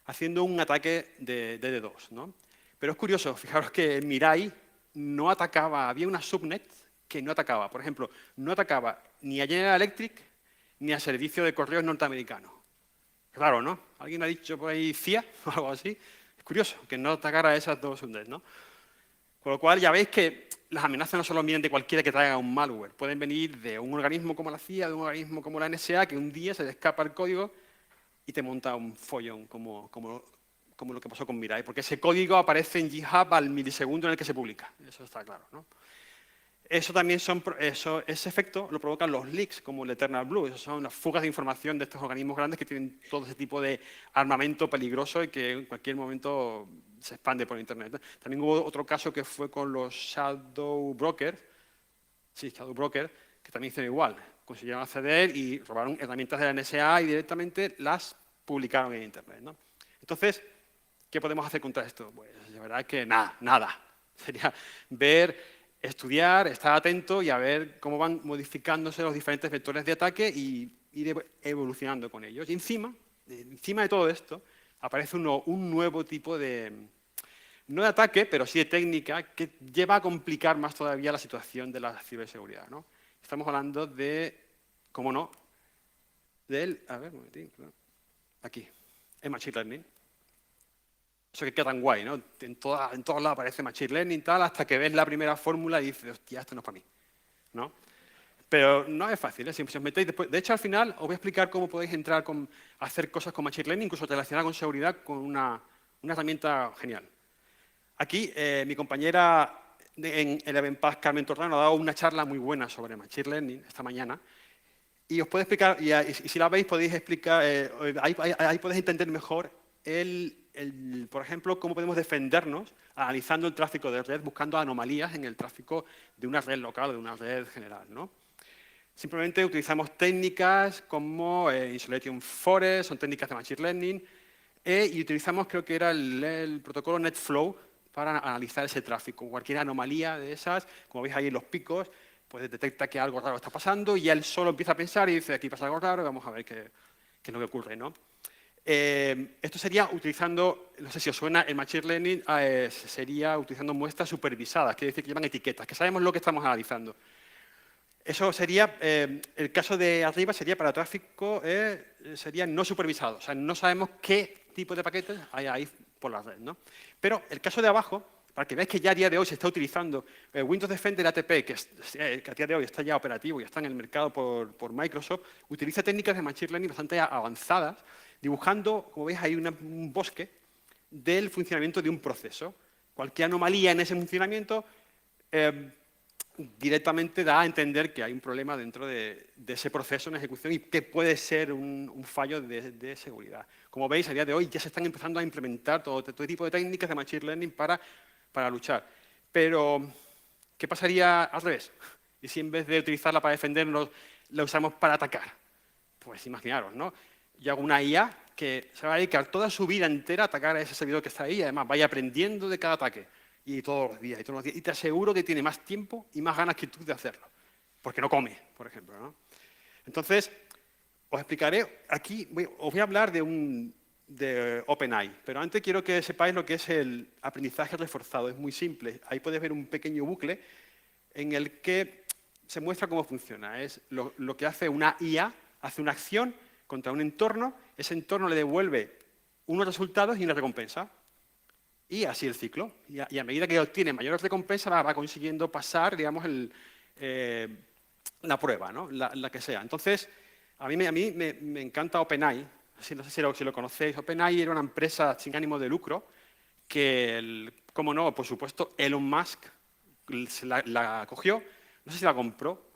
haciendo un ataque de DDoS, ¿no? Pero es curioso, fijaros que Mirai no atacaba, había una subnet que no atacaba. Por ejemplo, no atacaba ni a General Electric ni a servicio de correos norteamericano. Claro, ¿no? ¿Alguien ha dicho por ahí CIA o algo así? Es curioso que no atacara a esas dos subnets, ¿no? Con lo cual ya veis que las amenazas no solo vienen de cualquiera que traiga un malware, pueden venir de un organismo como la CIA, de un organismo como la NSA, que un día se le escapa el código y te monta un follón como lo que pasó con Mirai, porque ese código aparece en GitHub al milisegundo en el que se publica, eso está claro, ¿no? Ese efecto lo provocan los leaks, como el Eternal Blue. Esas son las fugas de información de estos organismos grandes que tienen todo ese tipo de armamento peligroso y que en cualquier momento se expande por Internet. También hubo otro caso que fue con los Shadow Brokers, que también hicieron igual. Consiguieron acceder y robaron herramientas de la NSA y directamente las publicaron en Internet, ¿no? Entonces, ¿qué podemos hacer contra esto? Pues la verdad es que nada. Sería estudiar, estar atento y a ver cómo van modificándose los diferentes vectores de ataque y ir evolucionando con ellos. Y encima de todo esto, aparece un nuevo tipo de, no de ataque, pero sí de técnica, que lleva a complicar más todavía la situación de la ciberseguridad, ¿no? Estamos hablando de, ¿cómo no? A ver, un momentín, aquí, el Machine Learning. Eso que queda tan guay, ¿no? En todos lados aparece Machine Learning y tal, hasta que ves la primera fórmula y dices, hostia, esto no es para mí, ¿no? Pero no es fácil, ¿eh? Si os metéis después. De hecho, al final os voy a explicar cómo podéis entrar a hacer cosas con Machine Learning, incluso relacionadas con seguridad, con una herramienta genial. Aquí, mi compañera en Eleven Path, Carmen Torrano, ha dado una charla muy buena sobre Machine Learning esta mañana. Y os puede explicar, y si la veis podéis explicar, ahí podéis entender mejor por ejemplo, cómo podemos defendernos analizando el tráfico de red, buscando anomalías en el tráfico de una red local o de una red general, ¿no? Simplemente utilizamos técnicas como Isolation Forest, son técnicas de Machine Learning, y utilizamos, creo que era el protocolo NetFlow para analizar ese tráfico. Cualquier anomalía de esas, como veis ahí en los picos, pues detecta que algo raro está pasando y él solo empieza a pensar y dice, aquí pasa algo raro, vamos a ver qué es lo que ocurre, ¿no? Esto sería utilizando, no sé si os suena, el Machine Learning sería utilizando muestras supervisadas, quiere decir que llevan etiquetas, que sabemos lo que estamos analizando. Eso sería, el caso de arriba sería para tráfico, sería no supervisado. O sea, no sabemos qué tipo de paquetes hay ahí por la red, ¿no? Pero el caso de abajo, para que veáis que ya a día de hoy se está utilizando Windows Defender ATP, que a día de hoy está ya operativo y está en el mercado por Microsoft, utiliza técnicas de Machine Learning bastante avanzadas, dibujando, como veis, ahí un bosque del funcionamiento de un proceso. Cualquier anomalía en ese funcionamiento directamente da a entender que hay un problema dentro de ese proceso en ejecución y que puede ser un fallo de seguridad. Como veis, a día de hoy ya se están empezando a implementar todo tipo de técnicas de Machine Learning para luchar. Pero, ¿qué pasaría al revés? ¿Y si en vez de utilizarla para defendernos, la usamos para atacar? Pues imaginaros, ¿no? Yo hago una IA que se va a dedicar toda su vida entera a atacar a ese servidor que está ahí y además vaya aprendiendo de cada ataque. Y todos los días, y todos los días. Y te aseguro que tiene más tiempo y más ganas que tú de hacerlo. Porque no come, por ejemplo, ¿no? Entonces, os explicaré, aquí os voy a hablar de OpenAI, pero antes quiero que sepáis lo que es el aprendizaje reforzado. Es muy simple. Ahí podéis ver un pequeño bucle en el que se muestra cómo funciona. Es lo que hace una IA, hace una acción contra un entorno, ese entorno le devuelve unos resultados y una recompensa. Y así el ciclo. Y a medida que obtiene mayores recompensas, va consiguiendo pasar, digamos, la prueba, ¿no? La que sea. Entonces, a mí me encanta OpenAI. No sé si lo conocéis. OpenAI era una empresa sin ánimo de lucro que, como no, por supuesto, Elon Musk la cogió, no sé si la compró,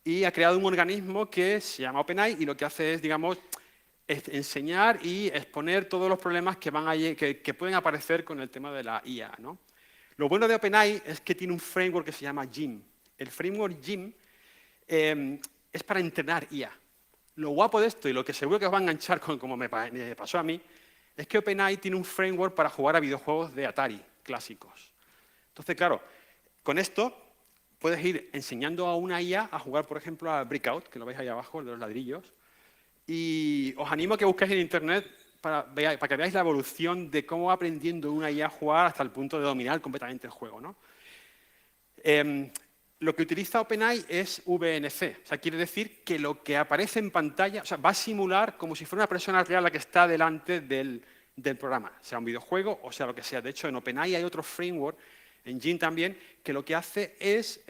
y ha creado un organismo que se llama OpenAI y lo que hace es, digamos, enseñar y exponer todos los problemas que pueden aparecer con el tema de la IA, ¿no? Lo bueno de OpenAI es que tiene un framework que se llama GYM. El framework GYM es para entrenar IA. Lo guapo de esto, y lo que seguro que os va a enganchar como me pasó a mí, es que OpenAI tiene un framework para jugar a videojuegos de Atari clásicos. Entonces, claro, con esto puedes ir enseñando a una IA a jugar, por ejemplo, a Breakout, que lo veis ahí abajo, de los ladrillos, y os animo a que busquéis en Internet para que veáis la evolución de cómo va aprendiendo una IA a jugar hasta el punto de dominar completamente el juego, ¿no? Lo que utiliza OpenAI es VNC, o sea, quiere decir que lo que aparece en pantalla, o sea, va a simular como si fuera una persona real la que está delante del programa, sea un videojuego o sea lo que sea. De hecho, en OpenAI hay otro framework, en Gin también, que lo que hace es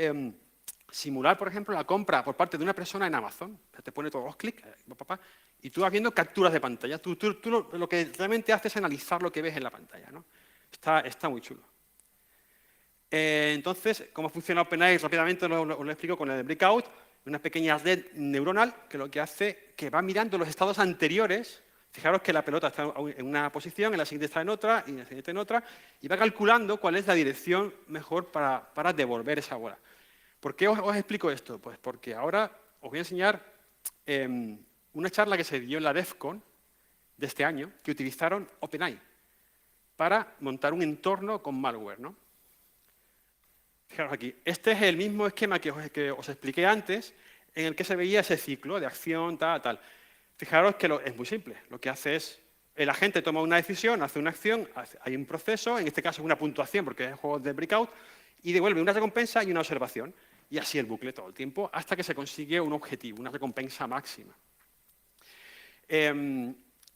simular, por ejemplo, la compra por parte de una persona en Amazon. O sea, te pone todos los clics, y tú vas viendo capturas de pantalla. Tú lo que realmente haces es analizar lo que ves en la pantalla, ¿no? Está muy chulo. Entonces, ¿cómo funciona OpenAI? Rápidamente lo explico con el Breakout. Una pequeña red neuronal que lo que hace que va mirando los estados anteriores. Fijaros que la pelota está en una posición, en la siguiente está en otra, y en la siguiente en otra, y va calculando cuál es la dirección mejor para devolver esa bola. ¿Por qué os explico esto? Pues porque ahora os voy a enseñar una charla que se dio en la DEF CON de este año, que utilizaron OpenAI para montar un entorno con malware, ¿no? Fijaros aquí, este es el mismo esquema que os expliqué antes, en el que se veía ese ciclo de acción, tal. Fijaros que es muy simple. Lo que hace es, el agente toma una decisión, hace una acción, hay un proceso, en este caso una puntuación, porque es el juego de Breakout, y devuelve una recompensa y una observación. Y así el bucle todo el tiempo, hasta que se consigue un objetivo, una recompensa máxima.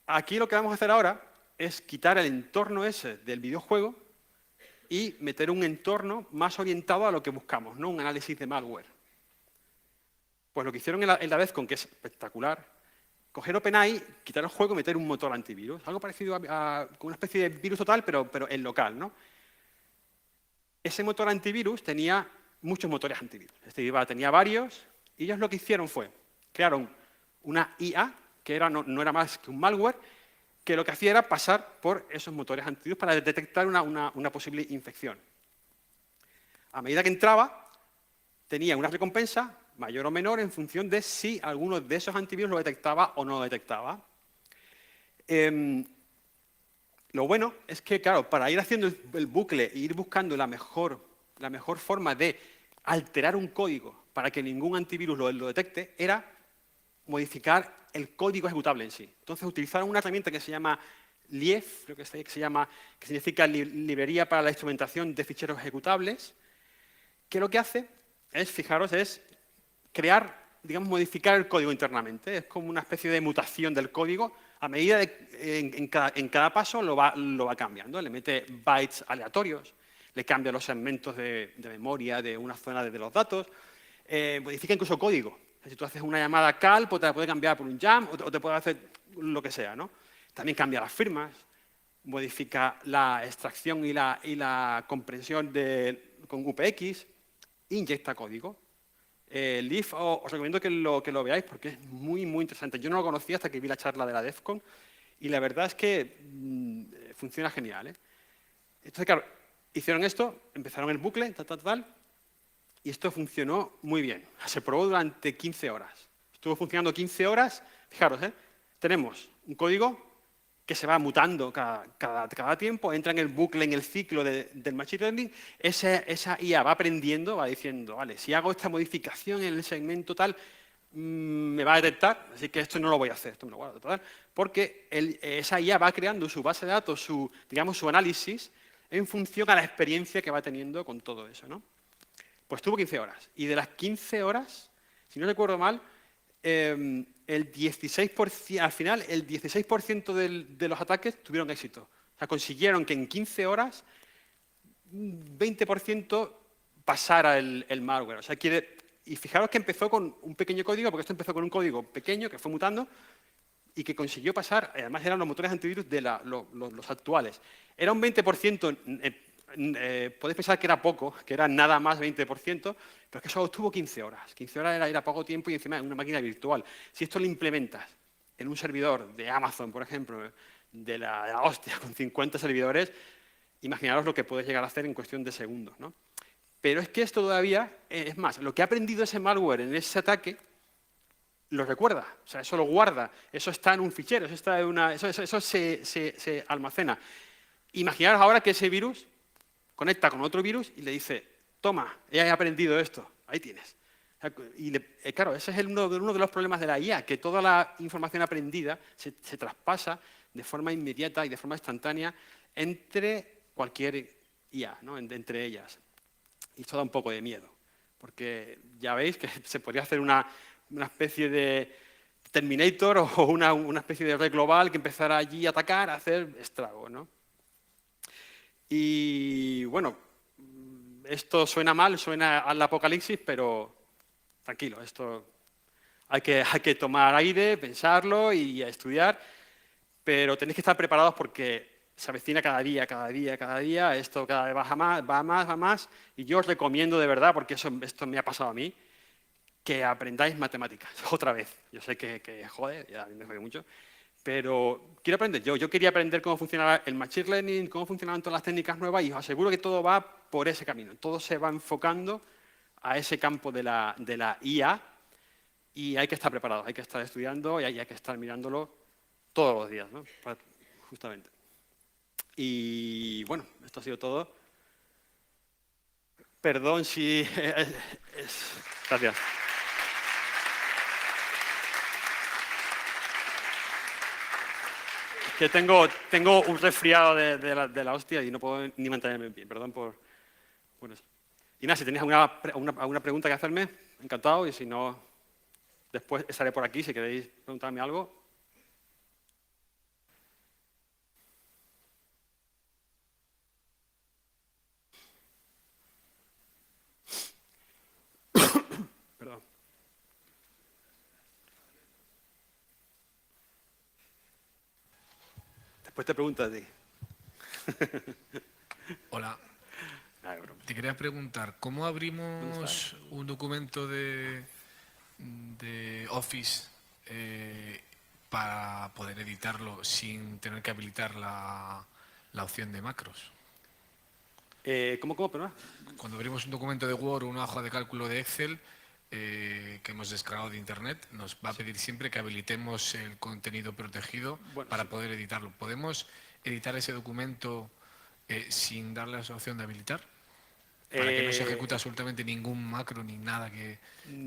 Aquí lo que vamos a hacer ahora es quitar el entorno ese del videojuego y meter un entorno más orientado a lo que buscamos, ¿no? Un análisis de malware. Pues lo que hicieron en la DEFCON, que es espectacular, coger OpenAI, quitar el juego y meter un motor antivirus. Algo parecido con una especie de virus total, pero en local, ¿no? Ese motor antivirus tenía muchos motores antivirus. Tenía varios, y ellos lo que hicieron fue, crearon una IA, que no era más que un malware, que lo que hacía era pasar por esos motores antivirus para detectar una posible infección. A medida que entraba, tenía una recompensa mayor o menor en función de si alguno de esos antivirus lo detectaba o no lo detectaba. Lo bueno es que, claro, para ir haciendo el bucle e ir buscando la mejor forma de alterar un código para que ningún antivirus lo detecte, era modificar el código ejecutable en sí. Entonces utilizaron una herramienta que se llama Lief, creo que significa librería para la instrumentación de ficheros ejecutables, que lo que hace es, fijaros, es crear, digamos, modificar el código internamente. Es como una especie de mutación del código. A medida de, en cada paso lo va cambiando. Le mete bytes aleatorios, le cambia los segmentos de memoria de una zona de los datos, modifica incluso código. Si tú haces una llamada cal, pues te la puede cambiar por un jump o te puede hacer lo que sea, ¿no? También cambia las firmas, modifica la extracción y la comprensión con UPX, inyecta código. Leaf os recomiendo que lo veáis porque es muy, muy interesante. Yo no lo conocía hasta que vi la charla de la DEF CON y la verdad es que funciona genial, ¿eh? Entonces, claro, hicieron esto, empezaron el bucle, tal, y esto funcionó muy bien. Se probó durante 15 horas. Estuvo funcionando 15 horas. Fijaros, tenemos un código que se va mutando cada tiempo, entra en el bucle, en el ciclo del Machine Learning, esa IA va aprendiendo, va diciendo, vale, si hago esta modificación en el segmento tal, me va a detectar, así que esto no lo voy a hacer, esto me lo guardo, tal, porque esa IA va creando su base de datos, digamos, su análisis, en función a la experiencia que va teniendo con todo eso, ¿no? Pues tuvo 15 horas. Y de las 15 horas, si no recuerdo mal, el 16%, al final, el 16% de los ataques tuvieron éxito. O sea, consiguieron que en 15 horas un 20% pasara el malware. O sea, y fijaros que empezó con un pequeño código, porque esto empezó con un código pequeño que fue mutando y que consiguió pasar, además eran los motores antivirus de los actuales. Era un 20%, podéis pensar que era poco, que era nada más 20%, pero es que solo estuvo 15 horas. 15 horas era poco tiempo y encima en una máquina virtual. Si esto lo implementas en un servidor de Amazon, por ejemplo, de la hostia, con 50 servidores, imaginaros lo que puedes llegar a hacer en cuestión de segundos, ¿no? Pero es que esto todavía, es más, lo que ha aprendido ese malware en ese ataque, lo recuerda, o sea, eso lo guarda, eso está en un fichero, eso se almacena. Imaginaros ahora que ese virus conecta con otro virus y le dice, toma, he aprendido esto, ahí tienes. Y claro, ese es uno de los problemas de la IA, que toda la información aprendida se traspasa de forma inmediata y de forma instantánea entre cualquier IA, ¿no? Entre ellas. Y esto da un poco de miedo, porque ya veis que se podría hacer una especie de Terminator o una especie de red global que empezara allí a atacar, a hacer estragos, ¿no? Y bueno, esto suena mal, suena al apocalipsis, pero tranquilo, esto hay que tomar aire, pensarlo y estudiar, pero tenéis que estar preparados porque se avecina cada día, esto cada vez va más, y yo os recomiendo de verdad, porque esto me ha pasado a mí, que aprendáis matemáticas, otra vez. Yo sé que jode, ya me jode mucho, pero quiero aprender. Yo quería aprender cómo funcionaba el Machine Learning, cómo funcionaban todas las técnicas nuevas, y os aseguro que todo va por ese camino. Todo se va enfocando a ese campo de la IA, y hay que estar preparados, hay que estar estudiando y hay que estar mirándolo todos los días, ¿no? Justamente. Y bueno, esto ha sido todo. Perdón si... Gracias. Que tengo un resfriado de la hostia y no puedo ni mantenerme en pie. Perdón por eso. Y nada, si tenéis alguna pregunta que hacerme, encantado. Y si no, después estaré por aquí si queréis preguntarme algo. Perdón. Después te pregunto a ti. Hola. Te quería preguntar, ¿cómo abrimos un documento de Office para poder editarlo sin tener que habilitar la opción de macros? ¿Cómo, perdón? Cuando abrimos un documento de Word o una hoja de cálculo de Excel que hemos descargado de Internet, nos va a pedir siempre que habilitemos el contenido protegido para poder editarlo. ¿Podemos editar ese documento sin darle a esa opción de habilitar? Para que no se ejecute absolutamente ningún macro ni nada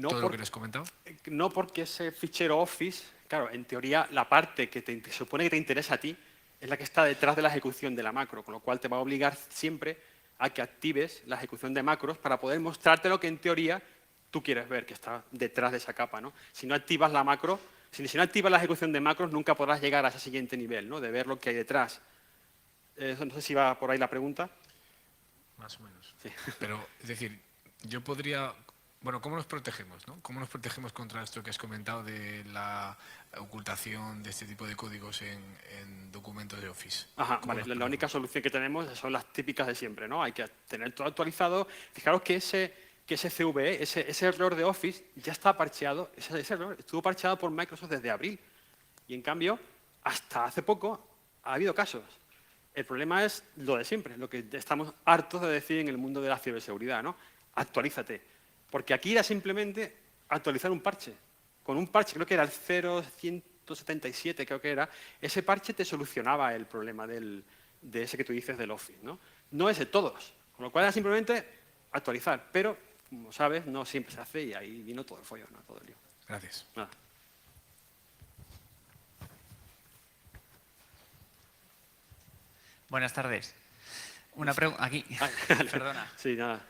todo lo que les he comentado. No, porque ese fichero Office, claro, en teoría la parte que se supone que te interesa a ti es la que está detrás de la ejecución de la macro, con lo cual te va a obligar siempre a que actives la ejecución de macros para poder mostrarte lo que en teoría tú quieres ver que está detrás de esa capa, ¿no? Si no activas la macro, si no activas la ejecución de macros, nunca podrás llegar a ese siguiente nivel, ¿no? De ver lo que hay detrás. No sé si va por ahí la pregunta. Más o menos. Sí. Pero, es decir, yo podría... Bueno, ¿cómo nos protegemos, no? ¿Cómo nos protegemos contra esto que has comentado de la ocultación de este tipo de códigos en documentos de Office? Ajá, ¿Cómo vale. nos La protegemos? única solución que tenemos son las típicas de siempre, ¿no? Hay que tener todo actualizado. Fijaros que ese CVE, ese error de Office, ya está parcheado. Ese error estuvo parcheado por Microsoft desde abril. Y en cambio, hasta hace poco ha habido casos. El problema es lo de siempre, lo que estamos hartos de decir en el mundo de la ciberseguridad, ¿no? Actualízate. Porque aquí era simplemente actualizar un parche. Con un parche, creo que era el 0.177, creo que era, ese parche te solucionaba el problema de ese que tú dices del Office, ¿no? No es de todos, con lo cual era simplemente actualizar. Pero, como sabes, no siempre se hace y ahí vino todo el follón, ¿no? Todo el lío. Gracias. Nada. Buenas tardes. Una pregunta aquí. Perdona. Sí, nada.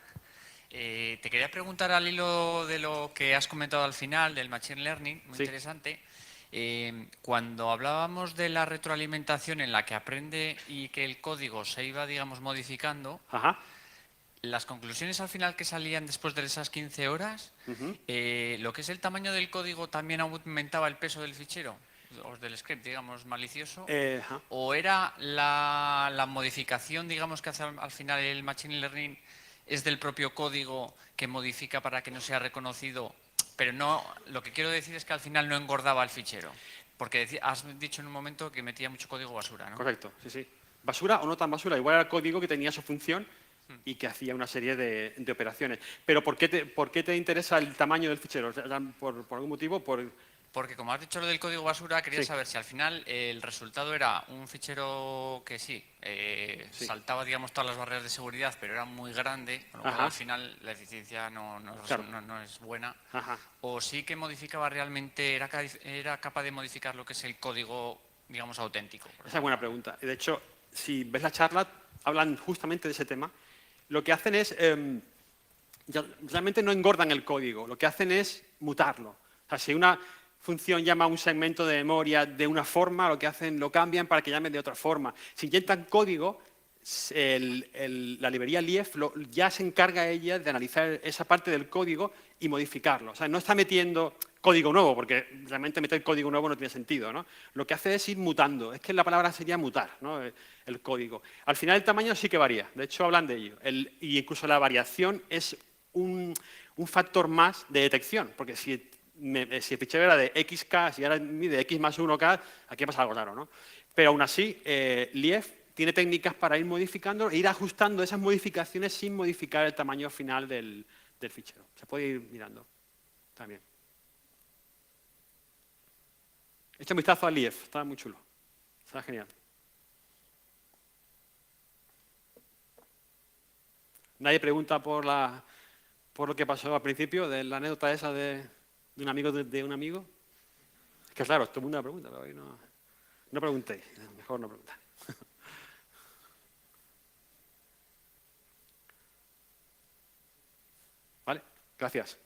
Te quería preguntar al hilo de lo que has comentado al final del Machine Learning, muy Sí. interesante. Cuando hablábamos de la retroalimentación en la que aprende y que el código se iba, digamos, modificando, Ajá. las conclusiones al final que salían después de esas 15 horas, Ujú. lo que es el tamaño del código también aumentaba el peso del fichero, o del script, digamos, malicioso. Ajá. ¿O era la modificación, digamos, que hace al final el Machine Learning es del propio código que modifica para que no sea reconocido? Pero no, lo que quiero decir es que al final no engordaba el fichero. Porque has dicho en un momento que metía mucho código basura, ¿no? Correcto, sí, sí. Basura o no tan basura, igual era código que tenía su función y que hacía una serie de operaciones. Pero ¿por qué te interesa el tamaño del fichero? ¿Por algún motivo? Porque como has dicho lo del código basura, quería Sí. saber si al final el resultado era un fichero que sí, Sí. saltaba, digamos, todas las barreras de seguridad, pero era muy grande, con lo cual Ajá. al final la eficiencia no Claro. es buena. Ajá. O sí que modificaba realmente, era capaz de modificar lo que es el código, digamos, auténtico. Esa es buena pregunta. De hecho, si ves la charla, hablan justamente de ese tema. Lo que hacen es, realmente no engordan el código, lo que hacen es mutarlo. O sea, si una función llama a un segmento de memoria de una forma, lo que hacen, lo cambian para que llame de otra forma. Si inyectan código, la librería Lief ya se encarga ella de analizar esa parte del código y modificarlo. O sea, no está metiendo código nuevo, porque realmente meter código nuevo no tiene sentido, ¿no? Lo que hace es ir mutando. Es que la palabra sería mutar, ¿no? El código. Al final el tamaño sí que varía. De hecho, hablan de ello. Y incluso la variación es un factor más de detección, porque si el fichero era de XK, si ahora mide X más 1K, aquí pasa algo raro, ¿no? Pero aún así, Lief tiene técnicas para ir modificando e ir ajustando esas modificaciones sin modificar el tamaño final del fichero. Se puede ir mirando también. Echa un vistazo al Lief, está muy chulo. Está genial. Nadie pregunta por lo que pasó al principio, de la anécdota esa de un amigo de un amigo. Es que claro, todo el mundo la pregunta, pero hoy no preguntéis, mejor no preguntar. ¿Vale? Gracias.